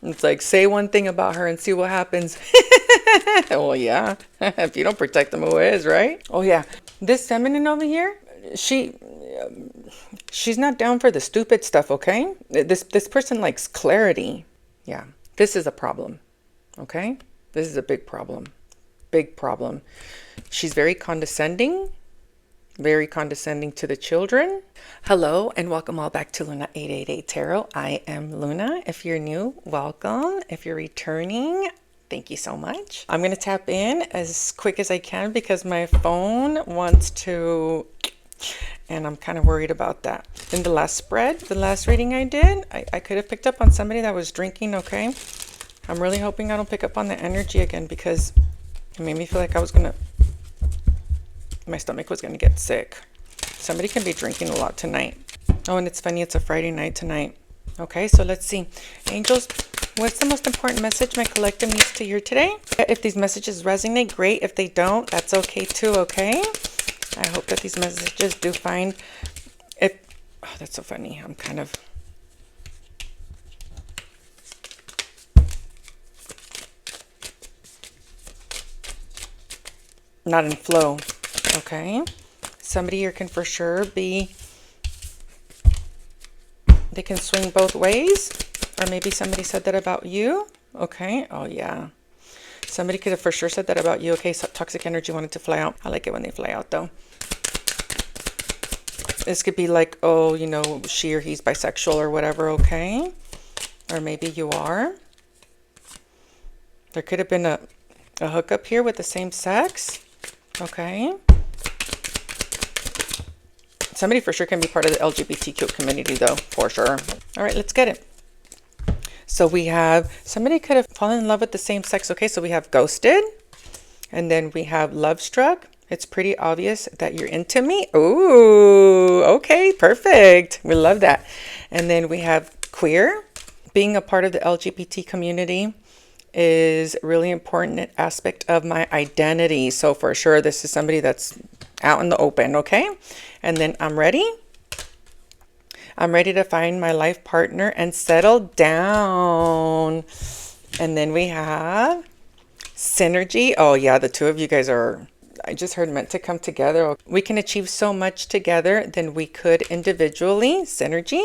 It's like, say one thing about her and see what happens. Well, yeah. If you don't protect them, who is, right? Oh, yeah. This feminine over here, she she's not down for the stupid stuff, okay? This person likes clarity. Yeah. This is a problem, okay? This is a big problem. Big problem. She's very condescending to the children. Hello and welcome all back to Luna 888 Tarot. I am Luna. If you're new, welcome. If you're returning, thank you so much. I'm going to tap in as quick as I can because my phone wants to, and I'm kind of worried about that. In the last spread, the last reading I did, I could have picked up on somebody that was drinking, okay? I'm really hoping I don't pick up on the energy again because it made me feel like my stomach was going to get sick. Somebody can be drinking a lot tonight. Oh, and it's funny, it's a Friday night tonight. Okay, so let's see. Angels, what's the most important message my collective needs to hear today? If these messages resonate, great. If they don't, that's okay too, okay? I hope that these messages do find if oh, that's so funny. I'm kind of not in flow. Okay. Somebody here can for sure be, they can swing both ways. Or maybe somebody said that about you. Okay. Oh, yeah. Somebody could have for sure said that about you. Okay. So toxic energy wanted to fly out. I like it when they fly out, though. This could be like, oh, you know, she or he's bisexual or whatever. Okay. Or maybe you are. There could have been a hookup here with the same sex. Okay. Somebody for sure can be part of the LGBTQ community, though, for sure. All right, let's get it. So we have, somebody could have fallen in love with the same sex. Okay, so we have ghosted. And then we have love struck. It's pretty obvious that you're into me. Ooh, okay, perfect. We love that. And then we have queer. Being a part of the LGBT community is a really important aspect of my identity. So for sure, this is somebody that's out in the open, okay? And then I'm ready. I'm ready to find my life partner and settle down. And then we have synergy. Oh yeah, the two of you guys are, I just heard, meant to come together. We can achieve so much together than we could individually. Synergy.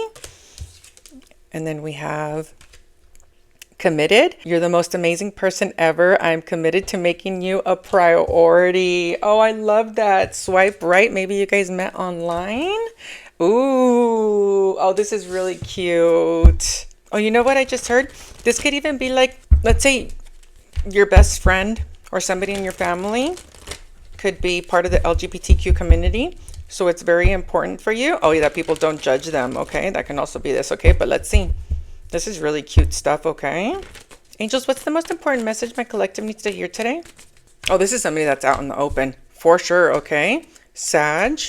And then we have committed. You're the most amazing person ever. I'm committed to making you a priority. Oh, I love that. Swipe right. Maybe you guys met online. Ooh. Oh, this is really cute. Oh, you know what I just heard? This could even be like, let's say your best friend or somebody in your family could be part of the LGBTQ community. So it's very important for you. Oh, yeah, that people don't judge them. Okay. That can also be this. Okay. But let's see. This is really cute stuff, okay? Angels, what's the most important message my collective needs to hear today? Oh, this is somebody that's out in the open. For sure, okay? Sag,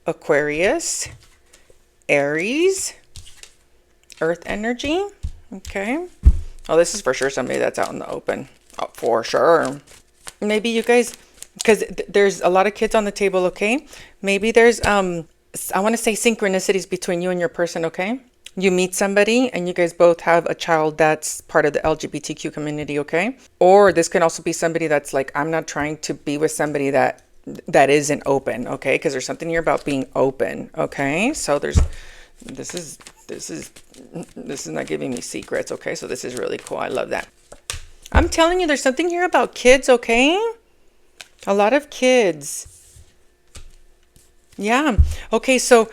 Aquarius, Aries, Earth energy, okay? Oh, this is for sure somebody that's out in the open. Oh, for sure. Maybe you guys, because there's a lot of kids on the table, okay? Maybe there's, I want to say synchronicities between you and your person, okay? You meet somebody and you guys both have a child that's part of the LGBTQ community, okay? Or this can also be somebody that's like, I'm not trying to be with somebody that isn't open, okay? Because there's something here about being open, okay? So this is not giving me secrets, okay? So this is really cool. I love that. I'm telling you, there's something here about kids, okay? A lot of kids. Yeah. Okay. So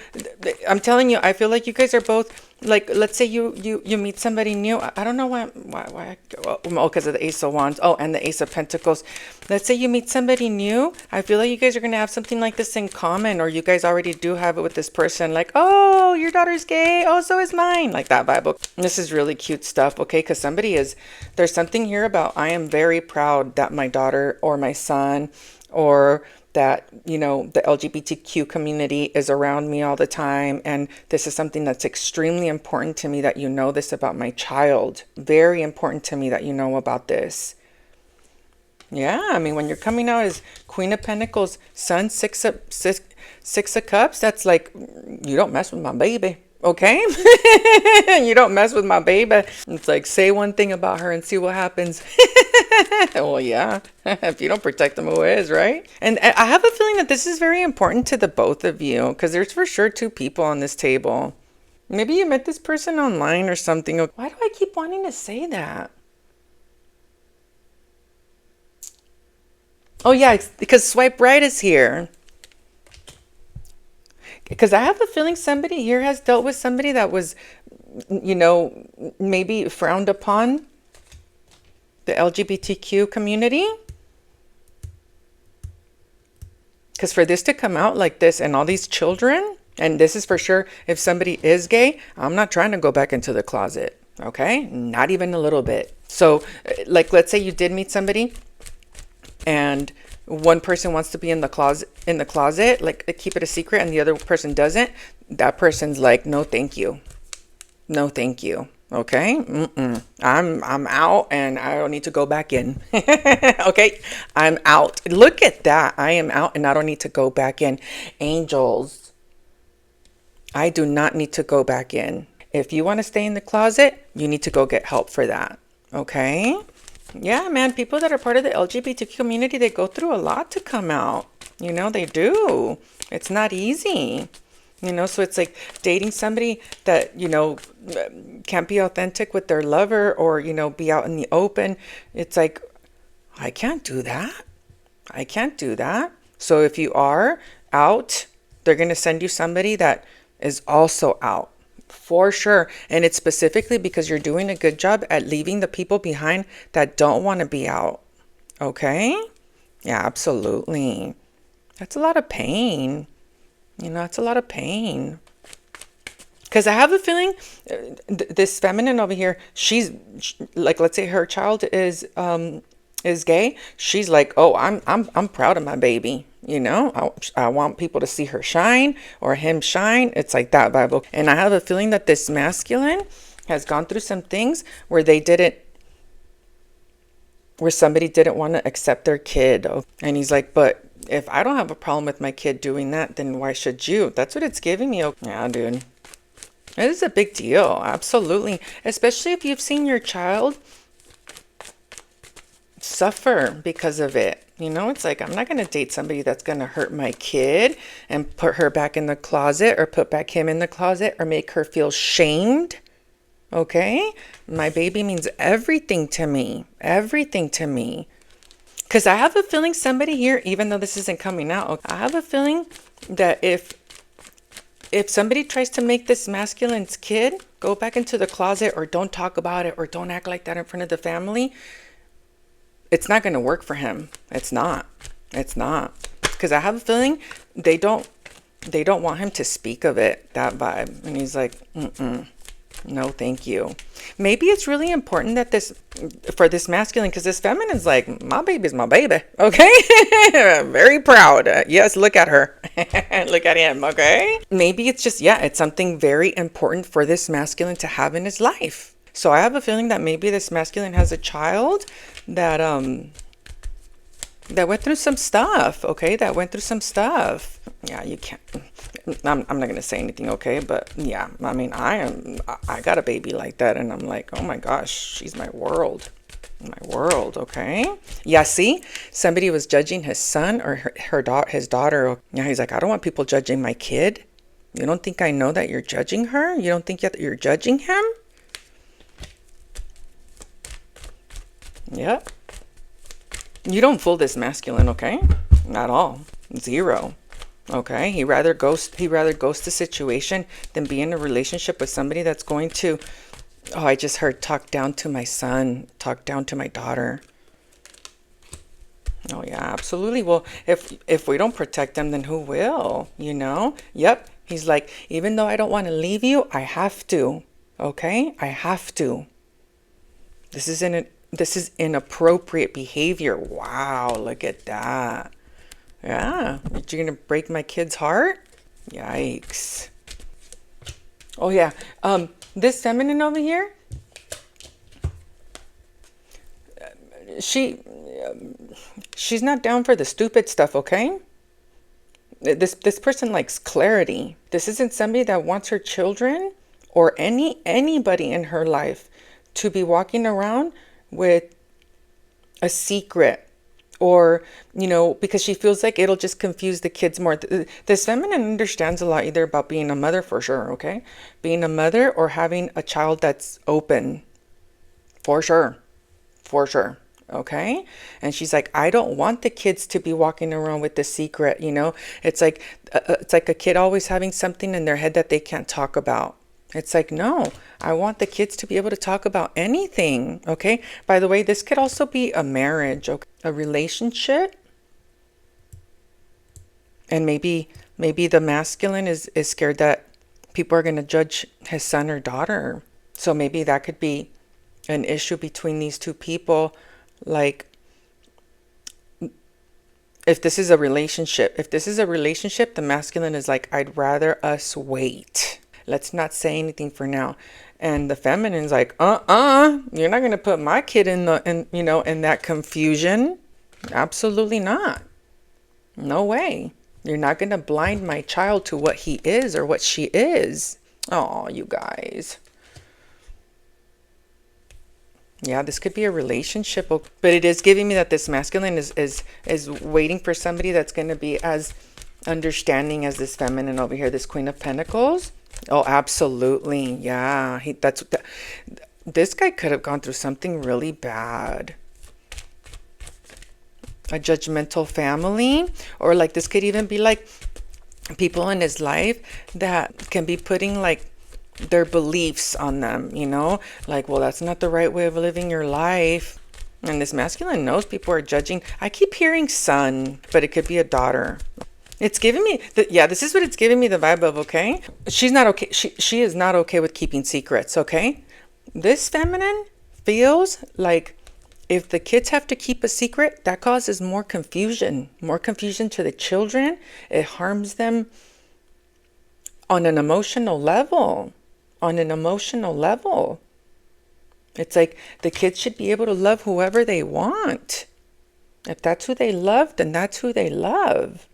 I'm telling you, I feel like you guys are both like, let's say you meet somebody new. I don't know why because of the Ace of Wands. Oh, and the Ace of Pentacles. Let's say you meet somebody new. I feel like you guys are going to have something like this in common, or you guys already do have it with this person. Like, oh, your daughter's gay. Oh, so is mine. Like that vibe. This is really cute stuff. Okay. Because there's something here about, I am very proud that my daughter or my son or that, you know, the LGBTQ community is around me all the time. And this is something that's extremely important to me, that you know this about my child. Very important to me that you know about this. Yeah, I mean, when you're coming out as Queen of Pentacles, Sun, Six of Cups, that's like, you don't mess with my baby. Okay? You don't mess with my baby. It's like, say one thing about her and see what happens. Well, yeah. If you don't protect them, who is, right? And I have a feeling that this is very important to the both of you, because there's for sure two people on this table. Maybe you met this person online or something. Why do I keep wanting to say that? Oh, yeah, it's because swipe right is here. Because I have a feeling somebody here has dealt with somebody that was, maybe frowned upon, the LGBTQ community. Because for this to come out like this and all these children, and this is for sure, if somebody is gay, I'm not trying to go back into the closet. Okay? Not even a little bit. So, like, let's say you did meet somebody and one person wants to be in the closet, like keep it a secret, and the other person doesn't. That person's like, no, thank you. No, thank you. Okay. I'm out and I don't need to go back in. Okay. I'm out. Look at that. I am out and I don't need to go back in. Angels, I do not need to go back in. If you want to stay in the closet, you need to go get help for that. Okay. Yeah, man. People that are part of the LGBT community, they go through a lot to come out. They do. It's not easy. So it's like dating somebody that, can't be authentic with their lover or, be out in the open. It's like, I can't do that. I can't do that. So if you are out, they're going to send you somebody that is also out. For sure. And it's specifically because you're doing a good job at leaving the people behind that don't want to be out. Okay? Yeah, absolutely. That's a lot of pain. It's a lot of pain. Because I have a feeling this feminine over here, she's like, let's say her child is gay. She's like, oh, I'm proud of my baby. I want people to see her shine or him shine. It's like that vibe. And I have a feeling that this masculine has gone through some things where somebody didn't want to accept their kid. And he's like, but if I don't have a problem with my kid doing that, then why should you? That's what it's giving me. Yeah, dude. It is a big deal. Absolutely. Especially if you've seen your child suffer because of it. It's like, I'm not going to date somebody that's going to hurt my kid and put her back in the closet or put back him in the closet or make her feel shamed. Okay? My baby means everything to me. Everything to me. Because I have a feeling somebody here, even though this isn't coming out, I have a feeling that if somebody tries to make this masculine's kid go back into the closet or don't talk about it or don't act like that in front of the family, it's not going to work for him. It's not. It's not. Because I have a feeling they don't want him to speak of it, that vibe. And he's like, no, thank you. Maybe it's really important that for this masculine, because this feminine's like, my baby's my baby. Okay. Very proud. Yes. Look at her. Look at him. Okay. Maybe it's just, it's something very important for this masculine to have in his life. So I have a feeling that maybe this masculine has a child that went through some stuff. Okay. That went through some stuff. Yeah, you can't. I'm not going to say anything, okay? But yeah, I mean, I got a baby like that and I'm like, oh my gosh, she's my world. My world, okay? Yeah, see? Somebody was judging his son or his daughter. Yeah, he's like, I don't want people judging my kid. You don't think I know that you're judging her? You don't think that you're judging him? Yep. You don't fool this masculine, okay? Not all. Zero. Okay, he rather ghost the situation than be in a relationship with somebody that's going to, oh, I just heard talk down to my son, talk down to my daughter. Oh yeah, absolutely. Well, if we don't protect them, then who will? Yep. He's like, even though I don't want to leave you, I have to. Okay, I have to. This is inappropriate behavior. Wow, look at that. Yeah, you're gonna break my kid's heart? Yikes. Oh yeah, this feminine over here, she's not down for the stupid stuff, okay? This person likes clarity. This isn't somebody that wants her children or anybody in her life to be walking around with a secret, or, because she feels like it'll just confuse the kids more. This feminine understands a lot either about being a mother, for sure, okay? Being a mother or having a child that's open, for sure, okay? And she's like, I don't want the kids to be walking around with the secret, It's like a kid always having something in their head that they can't talk about. It's like, no, I want the kids to be able to talk about anything, okay? By the way, this could also be a marriage, okay? A relationship. And maybe the masculine is scared that people are going to judge his son or daughter. So maybe that could be an issue between these two people. Like, if this is a relationship, the masculine is like, I'd rather us wait. Let's not say anything for now. And the feminine's like, you're not going to put my kid in that confusion. Absolutely not. No way. You're not going to blind my child to what he is or what she is. Oh, you guys. Yeah, this could be a relationship, but it is giving me that this masculine is waiting for somebody that's going to be as understanding as this feminine over here, this Queen of Pentacles. Oh, absolutely. Yeah, this guy could have gone through something really bad. A judgmental family, or like this could even be like people in his life that can be putting like their beliefs on them, like, well, that's not the right way of living your life. And this masculine knows people are judging. I keep hearing son, but it could be a daughter. It's giving me this is what it's giving me the vibe of, okay? She's not okay. She is not okay with keeping secrets, okay? This feminine feels like if the kids have to keep a secret, that causes more confusion to the children. It harms them on an emotional level. It's like the kids should be able to love whoever they want. If that's who they love, then that's who they love.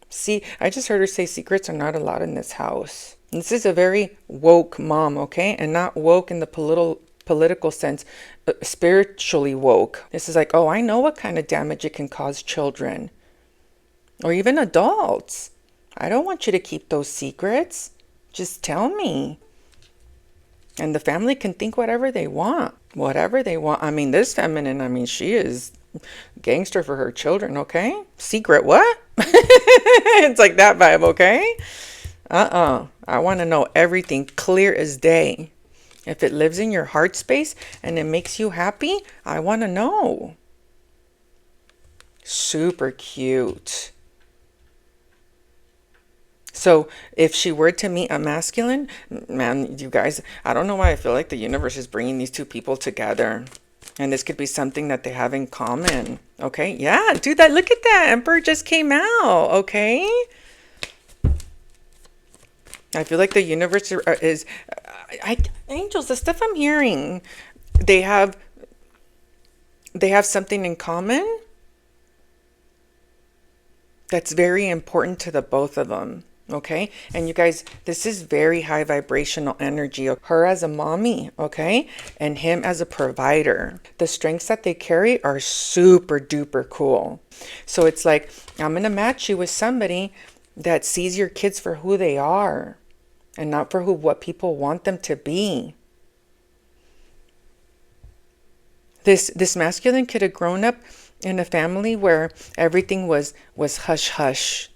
See, I just heard her say secrets are not allowed in this house. This is a very woke mom, okay? And not woke in the political sense, but spiritually woke. This is like, oh, I know what kind of damage it can cause children or even adults. I don't want you to keep those secrets. Just tell me. And the family can think whatever they want. I mean, this feminine, she is gangster for her children, okay? Secret what? It's like that vibe, okay? I want to know everything clear as day. If it lives in your heart space and it makes you happy, I want to know. Super cute. So if she were to meet a masculine, man, you guys, I don't know why I feel like the universe is bringing these two people together. And this could be something that they have in common. Okay. Yeah. Dude, look at that. Emperor just came out. Okay. I feel like the universe is angels, the stuff I'm hearing, they have something in common that's very important to the both of them. Okay. And you guys, this is very high vibrational energy. Her as a mommy. Okay. And him as a provider. The strengths that they carry are super duper cool. So it's like, I'm going to match you with somebody that sees your kids for who they are and not for what people want them to be. This masculine could have grown up in a family where everything was hush hush.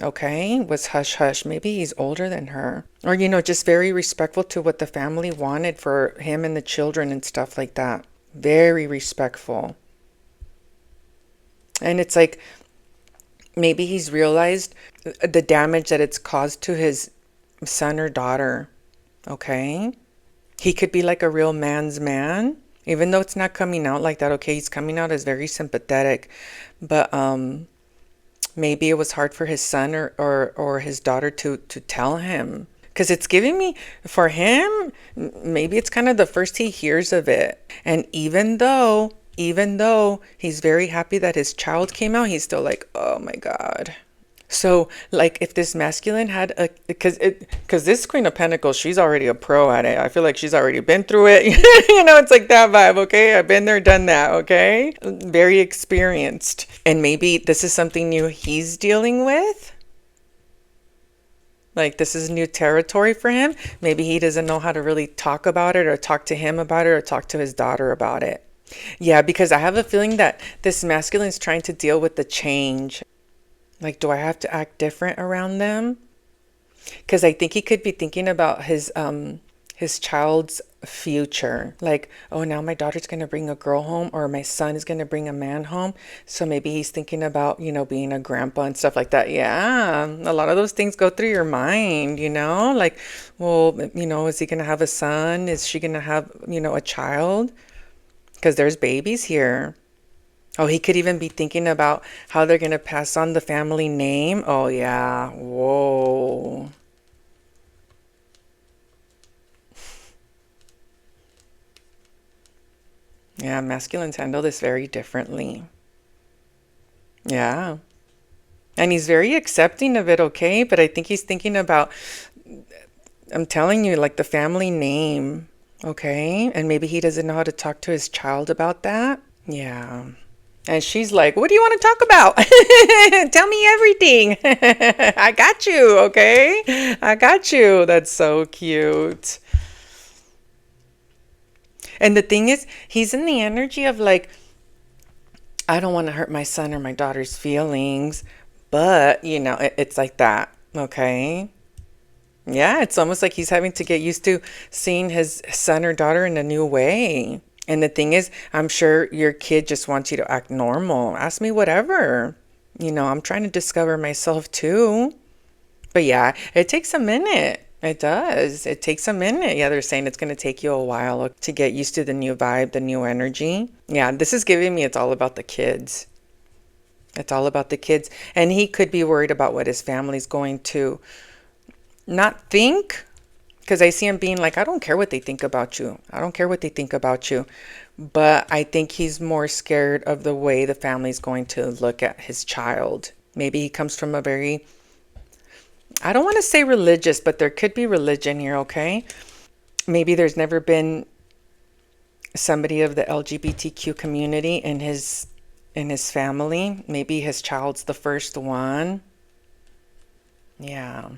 Okay, was hush hush. Maybe he's older than her, or just very respectful to what the family wanted for him and the children and stuff like that. Very respectful. And it's like maybe he's realized the damage that it's caused to his son or daughter. Okay, he could be like a real man's man, even though it's not coming out like that. Okay, he's coming out as very sympathetic, but maybe it was hard for his son or his daughter to tell him, because it's giving me, for him, maybe it's kind of the first he hears of it. And even though he's very happy that his child came out, he's still like, oh my God. So, like, if this masculine had a, because this Queen of Pentacles, she's already a pro at it. I feel like she's already been through it. It's like that vibe, okay? I've been there, done that, okay? Very experienced. And maybe this is something new he's dealing with. Like, this is new territory for him. Maybe he doesn't know how to really talk about it or talk to him about it or talk to his daughter about it. Yeah, because I have a feeling that this masculine is trying to deal with the change. Like, do I have to act different around them? Because I think he could be thinking about his child's future. Like, oh, now my daughter's going to bring a girl home, or my son is going to bring a man home. So maybe he's thinking about, being a grandpa and stuff like that. Yeah, a lot of those things go through your mind, like, well, is he going to have a son? Is she going to have, a child? Because there's babies here. Oh, he could even be thinking about how they're going to pass on the family name. Oh, yeah. Whoa. Yeah, masculines handle this very differently. Yeah. And he's very accepting of it, okay? But I think he's thinking about, I'm telling you, like the family name, okay? And maybe he doesn't know how to talk to his child about that. Yeah. And she's like, what do you want to talk about? Tell me everything. I got you, okay? I got you. That's so cute. And the thing is, he's in the energy of like, I don't want to hurt my son or my daughter's feelings, but, it's like that, okay? Yeah, it's almost like he's having to get used to seeing his son or daughter in a new way. And the thing is, I'm sure your kid just wants you to act normal. Ask me whatever. I'm trying to discover myself too. But yeah, it takes a minute. It does. It takes a minute. Yeah, they're saying it's going to take you a while to get used to the new vibe, the new energy. Yeah, this is giving me it's all about the kids. It's all about the kids. And he could be worried about what his family's going to not think. Because I see him being like, I don't care what they think about you. I don't care what they think about you. But I think he's more scared of the way the family's going to look at his child. Maybe he comes from a very, I don't want to say religious, but there could be religion here, okay? Maybe there's never been somebody of the LGBTQ community in his family. Maybe his child's the first one. Yeah.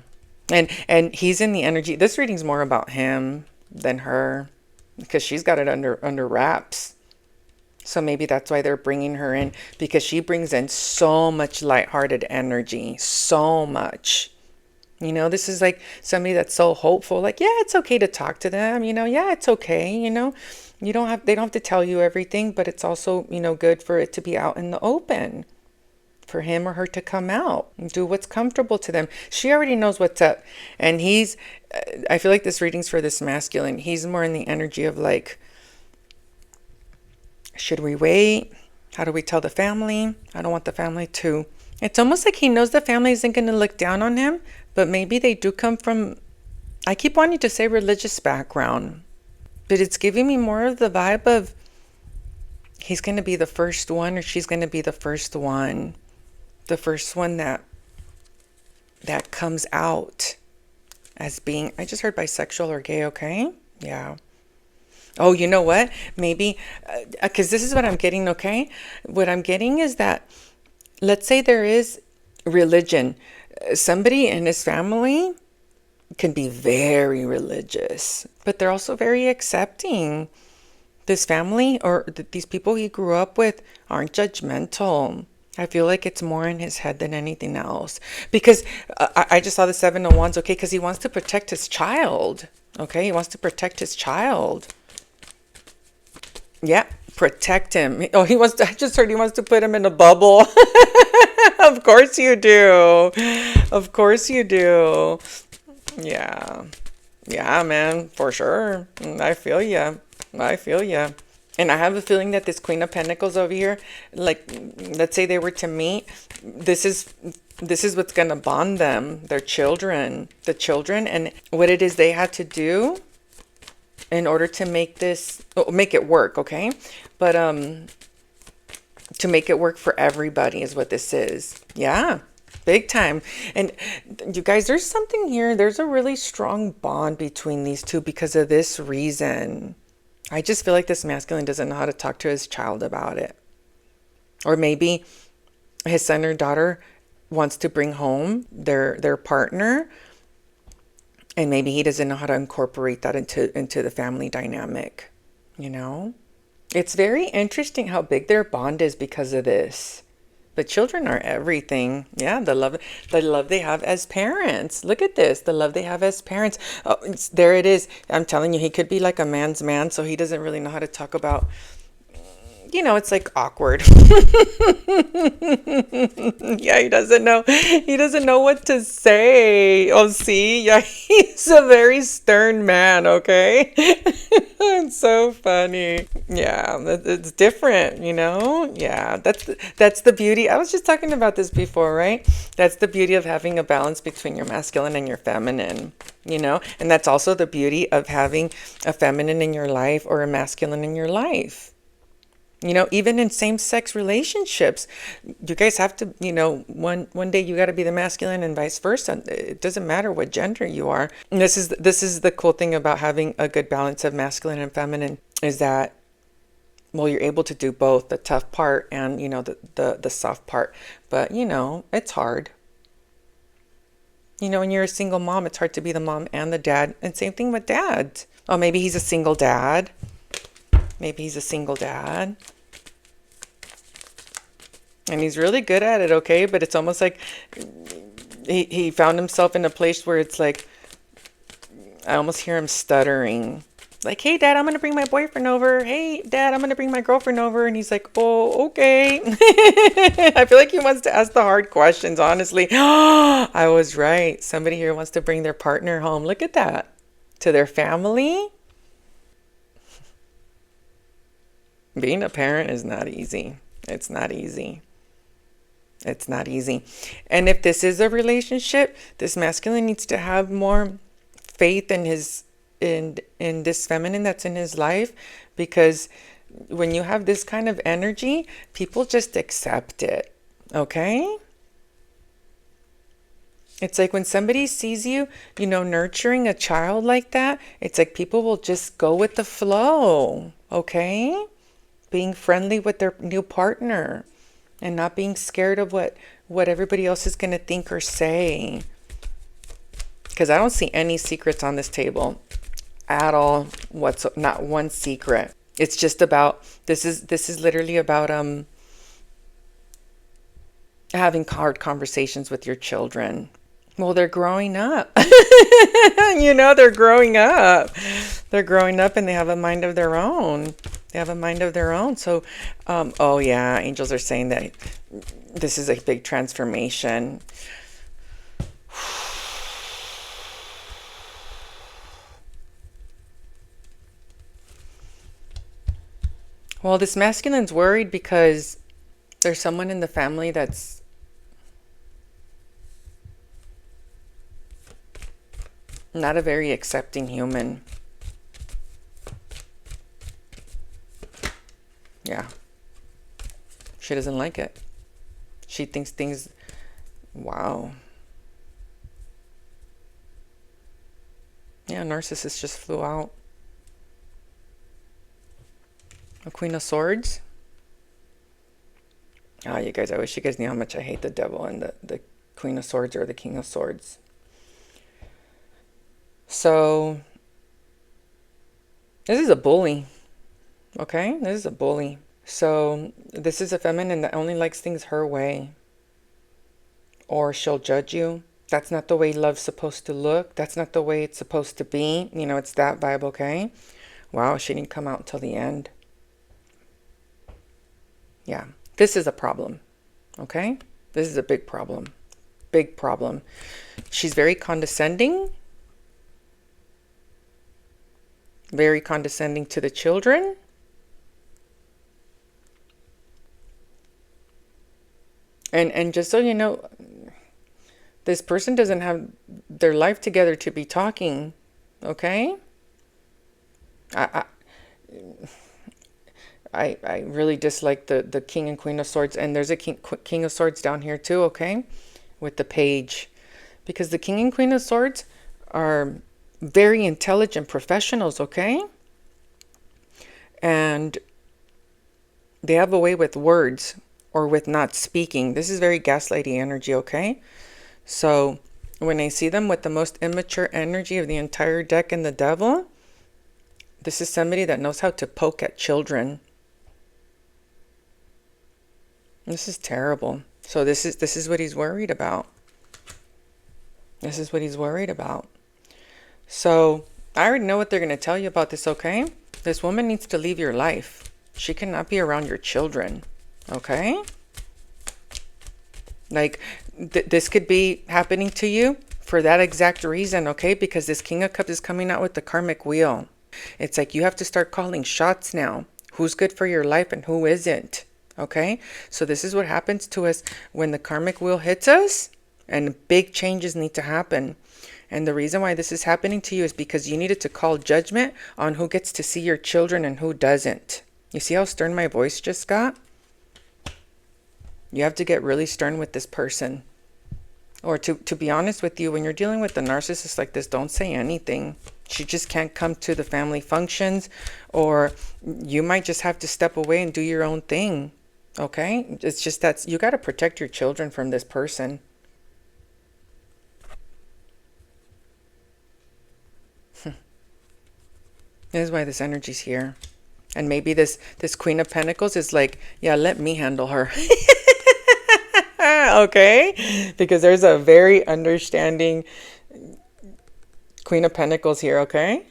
And he's in the energy. This reading's more about him than her because she's got it under wraps. So maybe that's why they're bringing her in, because she brings in so much lighthearted energy, so much. This is like somebody that's so hopeful. Like, yeah, it's okay to talk to them. Yeah, it's okay. They don't have to tell you everything, but it's also, good for it to be out in the open. For him or her to come out and do what's comfortable to them. She already knows what's up. And I feel like this reading's for this masculine. He's more in the energy of like, should we wait? How do we tell the family? I don't want the family to. It's almost like he knows the family isn't going to look down on him, but maybe they do come from, I keep wanting to say religious background, but it's giving me more of the vibe of he's going to be the first one or she's going to be the first one. The first one that comes out as being, I just heard bisexual or gay, okay? Yeah. Oh, you know what? Maybe, because this is what I'm getting, okay? What I'm getting is that, let's say there is religion. Somebody in his family can be very religious, but they're also very accepting. This family or these people he grew up with aren't judgmental. I feel like it's more in his head than anything else. Because I just saw the Seven of Wands, okay? Because he wants to protect his child, okay? He wants to protect his child. Yeah, protect him. Oh, I just heard he wants to put him in a bubble. Of course you do. Of course you do. Yeah. Yeah, man, for sure. I feel ya. I feel ya. And I have a feeling that this Queen of Pentacles over here, like, let's say they were to meet, this is what's going to bond them, their children, the children, and what it is they had to do in order to make it work, okay? But to make it work for everybody is what this is. Yeah. Big time. And you guys, there's something here. There's a really strong bond between these two because of this reason. I just feel like this masculine doesn't know how to talk to his child about it. Or maybe his son or daughter wants to bring home their partner, and maybe he doesn't know how to incorporate that into the family dynamic, you know? It's very interesting how big their bond is because of this. But children are everything. Yeah, the love they have as parents. Look at this, the love they have as parents. Oh, there it is. I'm telling you, he could be like a man's man, so he doesn't really know how to talk about, it's like awkward. Yeah, he doesn't know. He doesn't know what to say. Oh, see? Yeah, he's a very stern man, okay? It's so funny. Yeah, it's different, Yeah, that's the beauty. I was just talking about this before, right? That's the beauty of having a balance between your masculine and your feminine, And that's also the beauty of having a feminine in your life or a masculine in your life. Even in same-sex relationships, you guys have to, one day you got to be the masculine and vice versa. It doesn't matter what gender you are. And this is the cool thing about having a good balance of masculine and feminine is that, well, you're able to do both the tough part and, the soft part. But, it's hard. When you're a single mom, it's hard to be the mom and the dad. And same thing with dad. Oh, maybe he's a single dad. Maybe he's a single dad. And he's really good at it, okay? But it's almost like he found himself in a place where it's like, I almost hear him stuttering. Like, hey, Dad, I'm going to bring my boyfriend over. Hey, Dad, I'm going to bring my girlfriend over. And he's like, oh, okay. I feel like he wants to ask the hard questions, honestly. I was right. Somebody here wants to bring their partner home. Look at that. To their family. Being a parent is not easy. It's not easy. It's not easy. And if this is a relationship, this masculine needs to have more faith in in this feminine that's in his life, because when you have this kind of energy, people just accept it. Okay? It's like when somebody sees you, nurturing a child like that, it's like people will just go with the flow. Okay? Being friendly with their new partner and not being scared of what everybody else is going to think or say. Because I don't see any secrets on this table at all. Not one secret. It's just about, this is literally about having hard conversations with your children. Well, they're growing up. They're growing up. They're growing up and they have a mind of their own. They have a mind of their own. So, oh yeah, angels are saying that this is a big transformation. Well, this masculine's worried because there's someone in the family that's not a very accepting human. Yeah. She doesn't like it. She thinks things... Wow. Yeah, narcissist just flew out. A Queen of Swords. Oh, you guys, I wish you guys knew how much I hate the devil and the Queen of Swords or the King of Swords. So, this is a bully. Okay? This is a bully. So, this is a feminine that only likes things her way. Or she'll judge you. That's not the way love's supposed to look. That's not the way it's supposed to be. It's that vibe, okay? Wow, she didn't come out until the end. Yeah, this is a problem, okay? This is a big problem. Big problem. She's very condescending. Very condescending to the children. And just so you know, this person doesn't have their life together to be talking, okay? I really dislike the King and Queen of Swords. And there's a King of Swords down here too, okay? with the page, because the King and Queen of Swords are very intelligent professionals, okay? And they have a way with words or with not speaking. This is very gaslighty energy, okay? So when I see them with the most immature energy of the entire deck and the devil, this is somebody that knows how to poke at children. This is terrible. So this is what he's worried about. This is what he's worried about. So I already know what they're going to tell you about this, okay? This woman needs to leave your life. She cannot be around your children, okay? Like, this could be happening to you for that exact reason, okay? Because this King of Cups is coming out with the karmic wheel. It's like you have to start calling shots now. Who's good for your life and who isn't, okay? So this is what happens to us when the karmic wheel hits us, and big changes need to happen. And the reason why this is happening to you is because you needed to call judgment on who gets to see your children and who doesn't. You see how stern my voice just got? You have to get really stern with this person. Or to be honest with you, when you're dealing with a narcissist like this, don't say anything. She just can't come to the family functions, or you might just have to step away and do your own thing. Okay? It's just that you got to protect your children from this person. This is why this energy's here. And maybe this Queen of Pentacles is like, yeah, let me handle her. Okay? Because there's a very understanding Queen of Pentacles here, okay?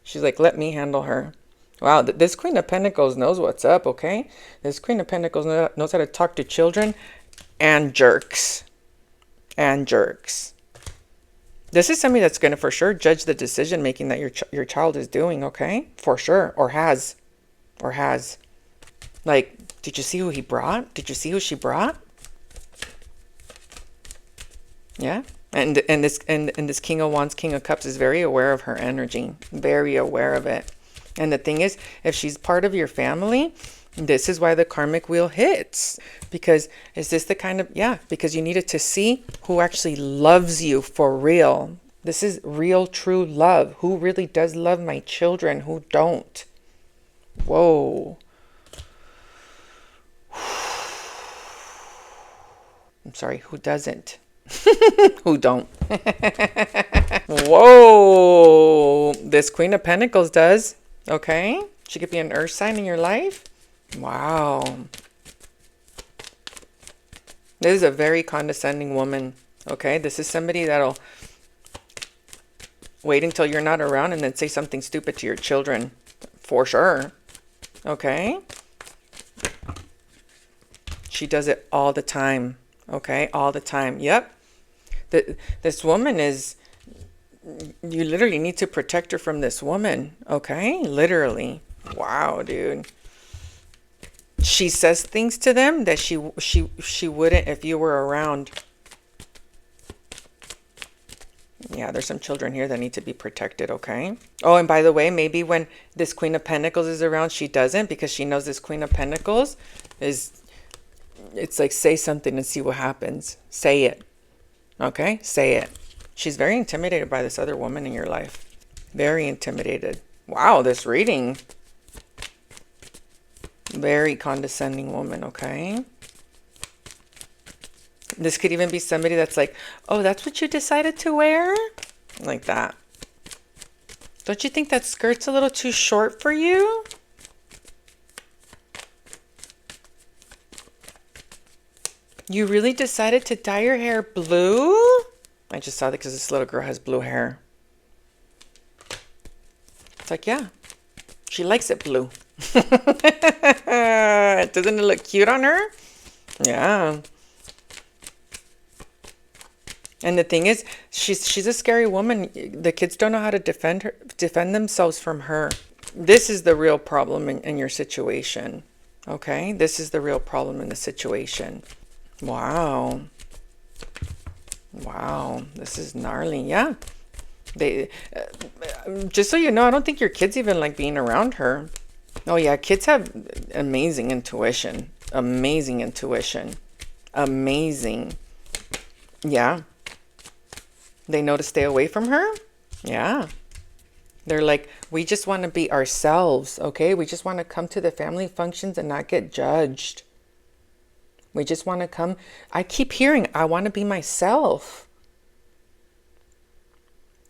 She's like, let me handle her. Wow, this Queen of Pentacles knows what's up, okay? This Queen of Pentacles knows how to talk to children and jerks. And jerks. This is somebody that's going to for sure judge the decision making that your child is doing, okay? For sure. Or has. Or has. Like, did you see who he brought? Did you see who she brought? Yeah. And this King of Wands, King of Cups is very aware of her energy. Very aware of it. And the thing is, if she's part of your family, this is why the karmic wheel hits. Because is this the kind of, yeah, because you needed to see who actually loves you for real. This is real, true love. Who really does love my children? Who don't? Whoa. I'm sorry, who doesn't? Who don't? Whoa. This Queen of Pentacles does. Okay. She could be an earth sign in your life. Wow. This is a very condescending woman. Okay. This is somebody that'll wait until you're not around and then say something stupid to your children. For sure. Okay. She does it all the time. Okay. All the time. Yep. This woman is, you literally need to protect her from this woman. Okay. Literally. Wow, dude. She says things to them that she wouldn't if you were around. Yeah, there's some children here that need to be protected, okay? Oh, and by the way, maybe when this Queen of Pentacles is around, she doesn't, because she knows this Queen of Pentacles is, it's like, say something and see what happens. Say it. Okay? Say it. She's very intimidated by this other woman in your life. Very intimidated. Wow, this reading. Very condescending woman, okay? This could even be somebody that's like, oh, that's what you decided to wear? Like that. Don't you think that skirt's a little too short for you? You really decided to dye your hair blue? I just saw that because this little girl has blue hair. It's like, yeah, she likes it blue. Doesn't it look cute on her? Yeah. And the thing is, she's a scary woman. The kids don't know how to defend themselves from her. This is the real problem in your situation. Okay? This is the real problem in the situation. Wow. Wow. This is gnarly. Yeah. They just so you know, I don't think your kids even like being around her. Oh yeah, kids have amazing intuition. Amazing intuition. Amazing. Yeah. They know to stay away from her. Yeah. They're like, we just want to be ourselves, okay? We just want to come to the family functions and not get judged. We just want to come. I keep hearing, I want to be myself.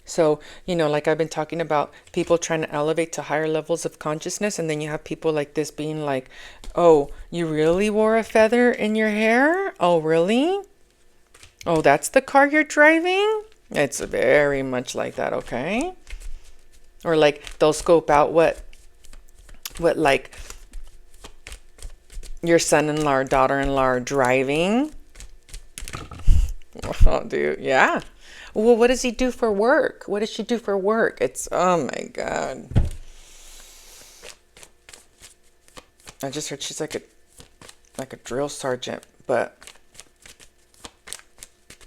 So, like I've been talking about people trying to elevate to higher levels of consciousness. And then you have people like this being like, oh, you really wore a feather in your hair? Oh, really? Oh, that's the car you're driving? It's very much like that, okay? Or like they'll scope out what like your son-in-law or daughter-in-law are driving. Oh, dude, yeah. Well, what does he do for work? What does she do for work? It's, oh my God. I just heard she's like a drill sergeant, but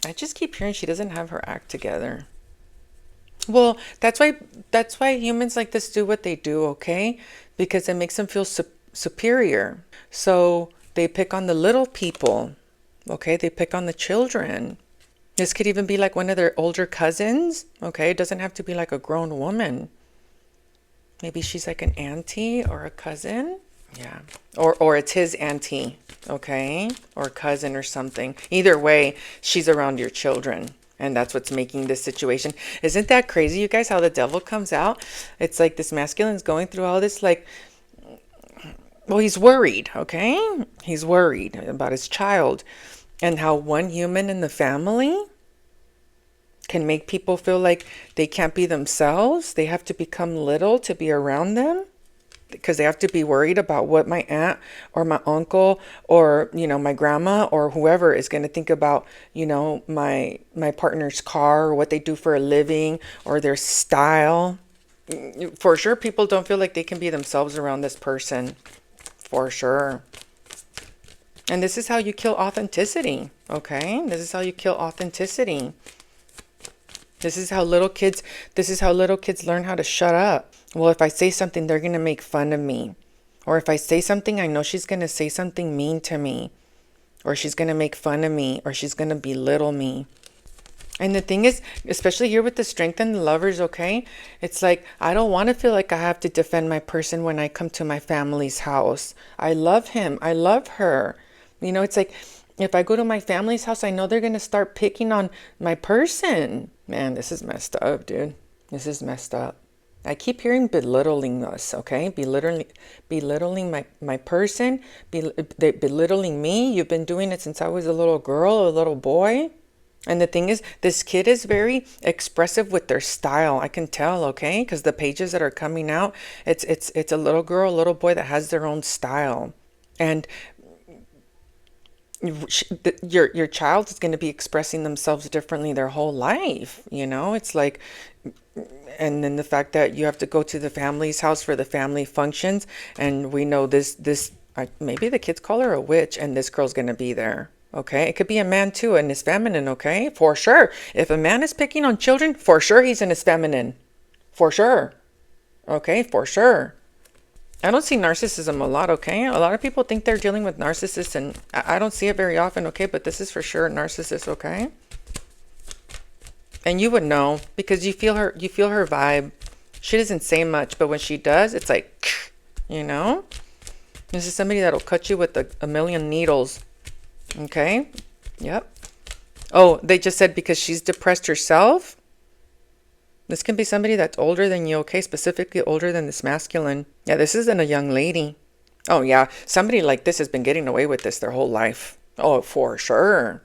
I just keep hearing she doesn't have her act together. Well, that's why humans like this do what they do, okay? Because it makes them feel superior. So they pick on the little people, okay? They pick on the children. This could even be like one of their older cousins, okay? It doesn't have to be like a grown woman. Maybe she's like an auntie or a cousin. Yeah. Or it's his auntie, okay? Or cousin or something. Either way, she's around your children. And that's what's making this situation. Isn't that crazy, you guys, how the devil comes out? It's like this masculine's going through all this, like, well, he's worried, okay? He's worried about his child. And how one human in the family can make people feel like they can't be themselves. They have to become little to be around them. Because they have to be worried about what my aunt or my uncle or, my grandma or whoever is going to think about, my partner's car or what they do for a living or their style. For sure, people don't feel like they can be themselves around this person. For sure. And this is how you kill authenticity, okay? This is how you kill authenticity. This is how little kids learn how to shut up. Well, if I say something, they're going to make fun of me. Or if I say something, I know she's going to say something mean to me. Or she's going to make fun of me. Or she's going to belittle me. And the thing is, especially here with the Strength and the Lovers, okay? It's like, I don't want to feel like I have to defend my person when I come to my family's house. I love him. I love her. It's like, if I go to my family's house, I know they're going to start picking on my person. Man, this is messed up, dude. This is messed up. I keep hearing belittling us, okay? Belittling my person, belittling me. You've been doing it since I was a little girl, a little boy. And the thing is, this kid is very expressive with their style. I can tell, okay? Because the pages that are coming out, it's a little girl, a little boy that has their own style. And your child is going to be expressing themselves differently their whole life. It's like, and then the fact that you have to go to the family's house for the family functions. And we know maybe the kids call her a witch and this girl's going to be there. Okay. It could be a man too and his feminine. Okay. For sure. If a man is picking on children, for sure he's in his feminine. For sure. Okay. For sure. I don't see narcissism a lot, okay? A lot of people think they're dealing with narcissists, and I don't see it very often, okay? But this is for sure a narcissist, okay? And you would know because you feel her vibe. She doesn't say much, but when she does, it's like, This is somebody that'll cut you with a million needles, okay? Yep. Oh, they just said because she's depressed herself. This can be somebody that's older than you, okay? Specifically older than this masculine. Yeah, this isn't a young lady. Oh, yeah. Somebody like this has been getting away with this their whole life. Oh, for sure.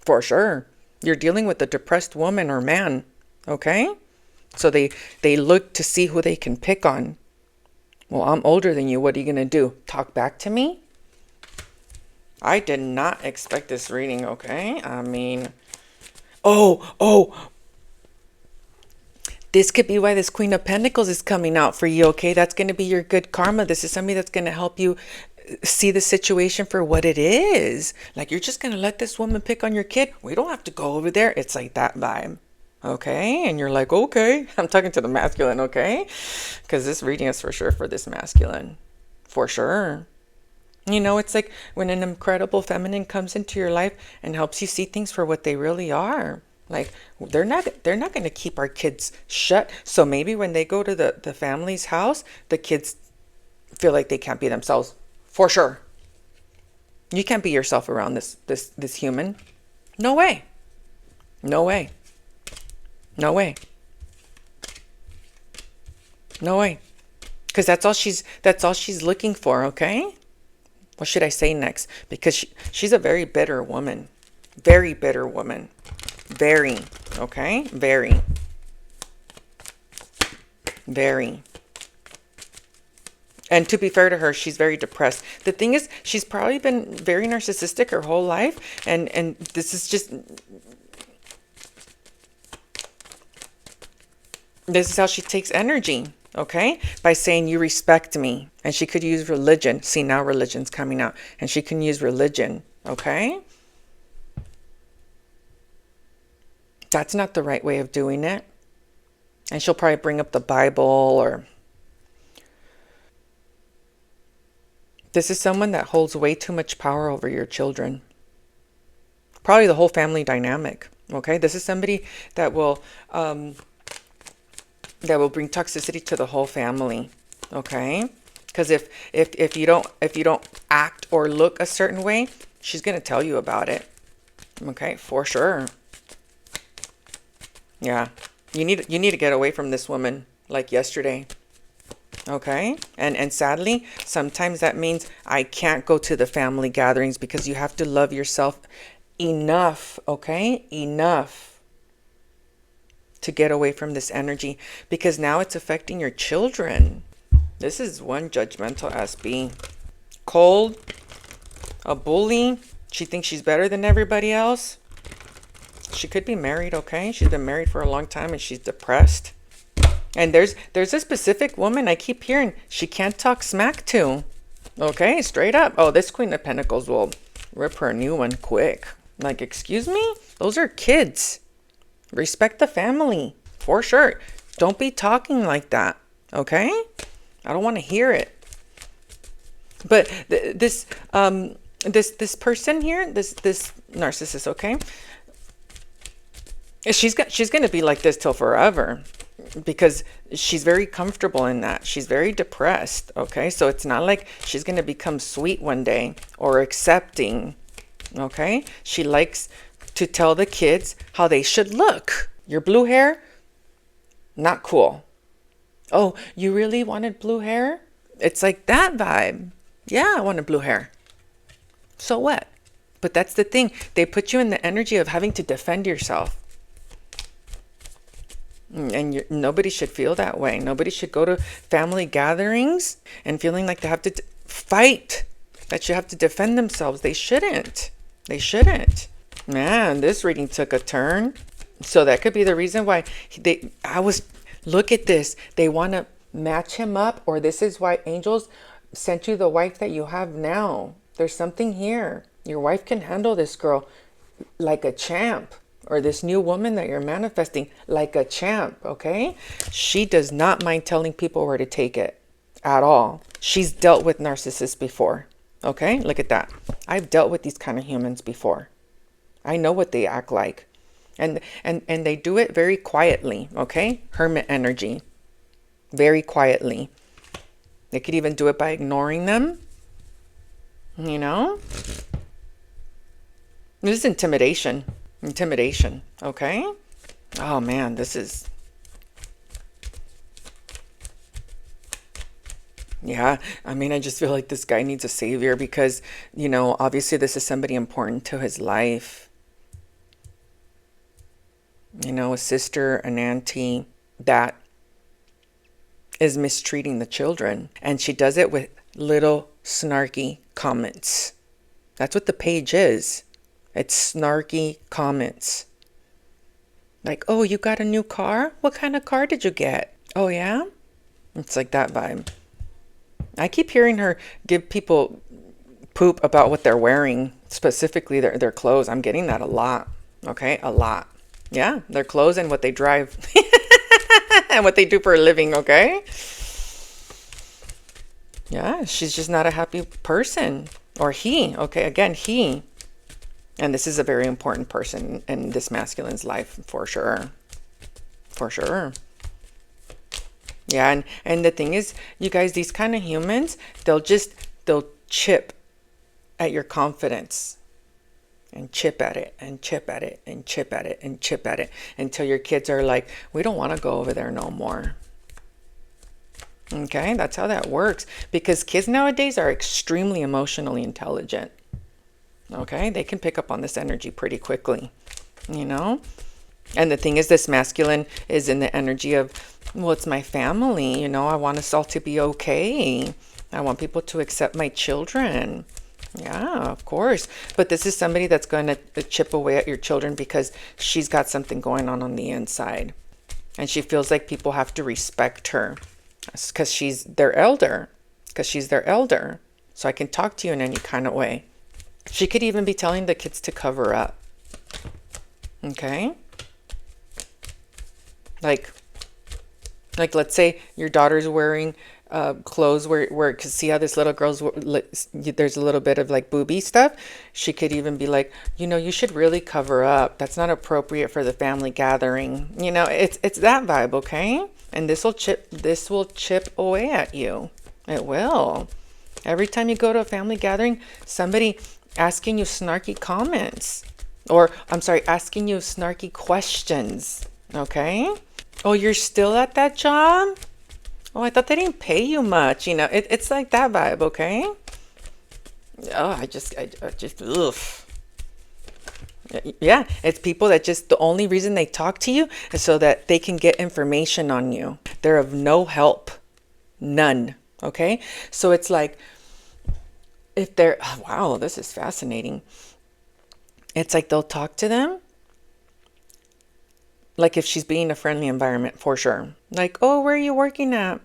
For sure. You're dealing with a depressed woman or man, okay? So they look to see who they can pick on. Well, I'm older than you. What are you going to do? Talk back to me? I did not expect this reading, okay? I mean, oh. This could be why this Queen of Pentacles is coming out for you, okay? That's going to be your good karma. This is somebody that's going to help you see the situation for what it is. Like, you're just going to let this woman pick on your kid? We don't have to go over there. It's like that vibe, okay? And you're like, okay. I'm talking to the masculine, okay? Because this reading is for sure for this masculine. For sure. You know, it's like when an incredible feminine comes into your life and helps you see things for what they really are. Like they're not going to keep our kids shut. So maybe when they go to the family's house, the kids feel like they can't be themselves. For sure. You can't be yourself around this human. No way. No way. No way. No way. Because that's all she's looking for, okay? What should I say next? Because she's a very bitter woman. Very bitter woman. Very. Okay? Very. Very. And to be fair to her, she's very depressed. The thing is, she's probably been very narcissistic her whole life. And this is how she takes energy. Okay? By saying, you respect me. And she could use religion. See, now religion's coming out. And she can use religion. Okay? That's not the right way of doing it. And she'll probably bring up the Bible or... This is someone that holds way too much power over your children. Probably the whole family dynamic. Okay? This is somebody that will bring toxicity to the whole family. Okay? Because if you don't act or look a certain way, she's gonna tell you about it. Okay, for sure. Yeah. You need to get away from this woman like yesterday. Okay? And sadly, sometimes that means I can't go to the family gatherings because you have to love yourself enough, okay? Enough to get away from this energy because now it's affecting your children. This is one judgmental SB. Cold, a bully. She thinks she's better than everybody else. She could be married, okay? She's been married for a long time and she's depressed. And there's a specific woman I keep hearing she can't talk smack to. Okay, straight up. Oh, this Queen of Pentacles will rip her a new one quick. Like, excuse me? Those are kids. Respect the family. For sure. Don't be talking like that. Okay? I don't want to hear it. But this person here, this narcissist, okay? She's going to be like this till forever. Because she's very comfortable in that. She's very depressed, okay? So it's not like she's going to become sweet one day or accepting, okay? She likes to tell the kids how they should look. Your blue hair? Not cool. Oh, you really wanted blue hair? It's like that vibe. Yeah, I wanted blue hair. So what? But that's the thing. They put you in the energy of having to defend yourself. And nobody should feel that way. Nobody should go to family gatherings and feeling like they have to fight, that you have to defend themselves. They shouldn't. They shouldn't. Man, this reading took a turn. So that could be the reason why look at this. They want to match him up, or this is why angels sent you the wife that you have now. There's something here. Your wife can handle this girl like a champ. Or this new woman that you're manifesting like a champ, okay? She does not mind telling people where to take it at all. She's dealt with narcissists before, okay? Look at that. I've dealt with these kind of humans before. I know what they act like. And they do it very quietly, okay? Hermit energy. Very quietly. They could even do it by ignoring them. You know? This is intimidation. Intimidation, okay? Oh man, this is... Yeah, I mean, I just feel like this guy needs a savior because, you know, obviously this is somebody important to his life. You know, a sister, an auntie that is mistreating the children. And she does it with little snarky comments. That's what the page is. It's snarky comments. Like, oh, you got a new car? What kind of car did you get? Oh, yeah? It's like that vibe. I keep hearing her give people poop about what they're wearing, specifically their clothes. I'm getting that a lot. Okay? A lot. Yeah, their clothes and what they drive. And what they do for a living, okay? Yeah, she's just not a happy person. Or he. Okay, again, he. And this is a very important person in this masculine's life, for sure. For sure. Yeah, and the thing is, you guys, these kind of humans, they'll chip at your confidence. And chip at it, and chip at it, and chip at it, and chip at it, until your kids are like, we don't want to go over there no more. Okay, that's how that works. Because kids nowadays are extremely emotionally intelligent. Okay, they can pick up on this energy pretty quickly, you know? And the thing is, this masculine is in the energy of, well, it's my family, you know, I want us all to be okay. I want people to accept my children. Yeah, of course. But this is somebody that's going to chip away at your children because she's got something going on the inside. And she feels like people have to respect her because she's their elder. Because she's their elder. So I can talk to you in any kind of way. She could even be telling the kids to cover up. Okay? Like let's say your daughter's wearing clothes where cause see how this little girl's, there's a little bit of like booby stuff. She could even be like, you know, you should really cover up. That's not appropriate for the family gathering. You know, it's that vibe, okay? And this will chip away at you. It will. Every time you go to a family gathering, somebody asking you snarky comments, or I'm sorry, asking you snarky questions. Okay? Oh, you're still at that job? Oh, I thought they didn't pay you much. You know, it's like that vibe, okay? Oh, I just, ugh. Yeah, it's people that just, the only reason they talk to you is so that they can get information on you. They're of no help. None. Okay? So it's like, if they're, oh, wow, this is fascinating. It's like they'll talk to them. Like if she's being a friendly environment, for sure. Like, oh, where are you working at?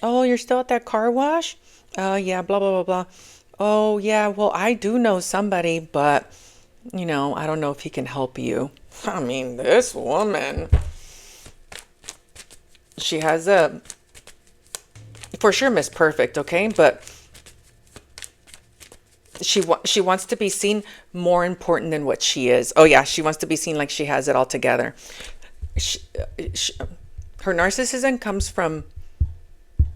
Oh, you're still at that car wash? Oh, yeah, blah, blah, blah, blah. Oh, yeah, well, I do know somebody, but, you know, I don't know if he can help you. I mean, this woman, she has a, for sure, Miss Perfect, okay? But she wants to be seen more important than what she is. Oh yeah, she wants to be seen like she has it all together. Her narcissism comes from,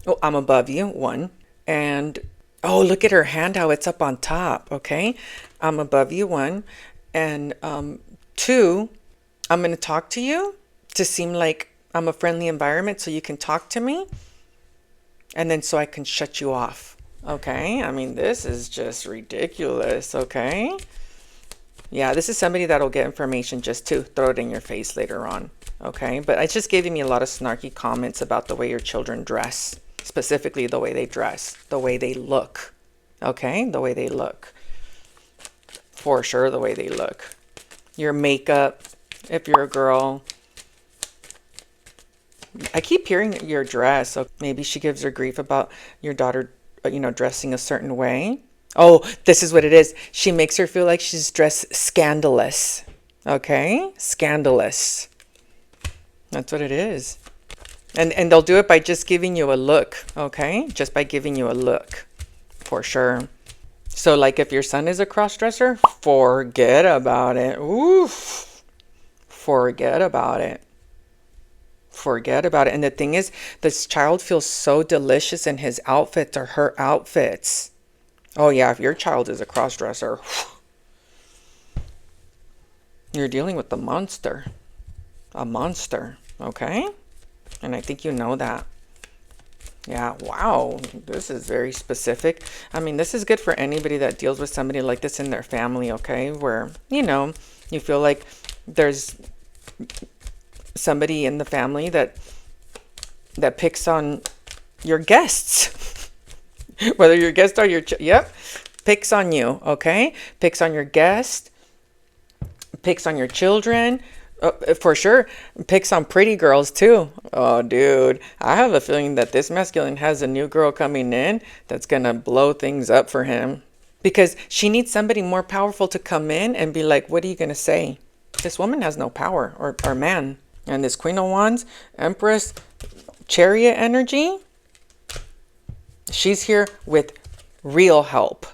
oh, I'm above you, one. And, oh, look at her hand, how it's up on top, okay? I'm above you, one. And two, I'm going to talk to you to seem like I'm a friendly environment so you can talk to me. And then so I can shut you off. Okay, I mean, this is just ridiculous, okay? Yeah, this is somebody that'll get information just to throw it in your face later on, okay? But it's just giving me a lot of snarky comments about the way your children dress, specifically the way they dress, the way they look, okay? The way they look. For sure, the way they look. Your makeup, if you're a girl. I keep hearing your dress, so maybe she gives her grief about your daughter, you know, dressing a certain way. Oh, this is what it is. She makes her feel like she's dressed scandalous. Okay? Scandalous. That's what it is. And they'll do it by just giving you a look. Okay? Just by giving you a look. For sure. So like if your son is a cross-dresser, forget about it. Oof. Forget about it. Forget about it. And the thing is, this child feels so delicious in his outfits or her outfits. Oh yeah, if your child is a cross-dresser, you're dealing with a monster, okay? And I think you know that. Yeah, wow, this is very specific. I mean, this is good for anybody that deals with somebody like this in their family, okay? Where, you know, you feel like there's somebody in the family that picks on your guests. Whether your guests are your picks on you, okay? Picks on your guest, picks on your children, for sure. Picks on pretty girls too. Oh dude, I have a feeling that this masculine has a new girl coming in that's gonna blow things up for him, because she needs somebody more powerful to come in and be like, what are you gonna say? This woman has no power, or man. And this Queen of Wands, Empress, Chariot energy, She's here with real help.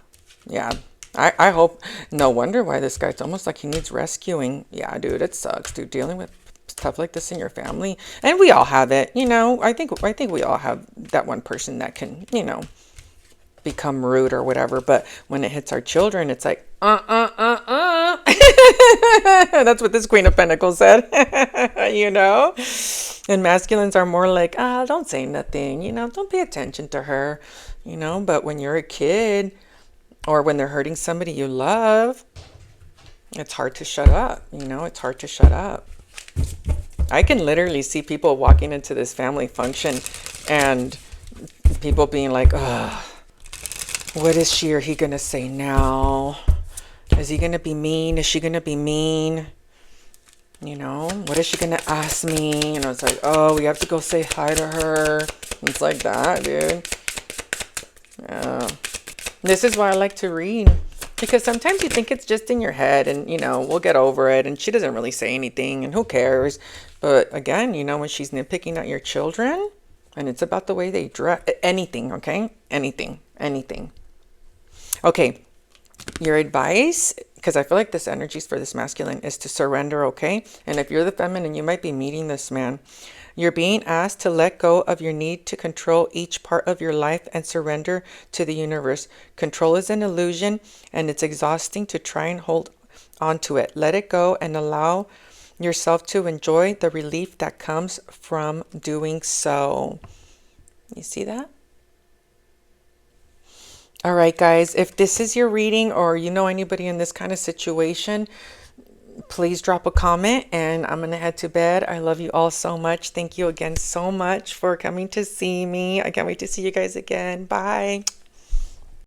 Yeah. I hope. No wonder why this guy's almost like he needs rescuing. Yeah, dude, it sucks, dude, dealing with stuff like this in your family. And we all have it, you know. I think we all have that one person that can, you know, become rude or whatever. But when it hits our children, it's like, That's what this Queen of Pentacles said, you know. And masculines are more like, don't say nothing, you know, don't pay attention to her, you know. But when you're a kid, or when they're hurting somebody you love, it's hard to shut up, you know, it's hard to shut up. I can literally see people walking into this family function and people being like, ugh, what is she or he going to say now? Is he going to be mean? Is she going to be mean? You know, what is she going to ask me? You know, it's like, oh, we have to go say hi to her. It's like that, dude. Yeah. This is why I like to read, because sometimes you think it's just in your head and, you know, we'll get over it and she doesn't really say anything and who cares. But again, you know, when she's nitpicking at your children and it's about the way they dress, anything, okay? Anything. Okay, your advice, because I feel like this energy for this masculine is to surrender, okay? And if you're the feminine, you might be meeting this man. You're being asked to let go of your need to control each part of your life and surrender to the universe. Control is an illusion and it's exhausting to try and hold on to it. Let it go and allow yourself to enjoy the relief that comes from doing so. You see that? All right, guys, if this is your reading or you know anybody in this kind of situation, please drop a comment and I'm going to head to bed. I love you all so much. Thank you again so much for coming to see me. I can't wait to see you guys again. Bye.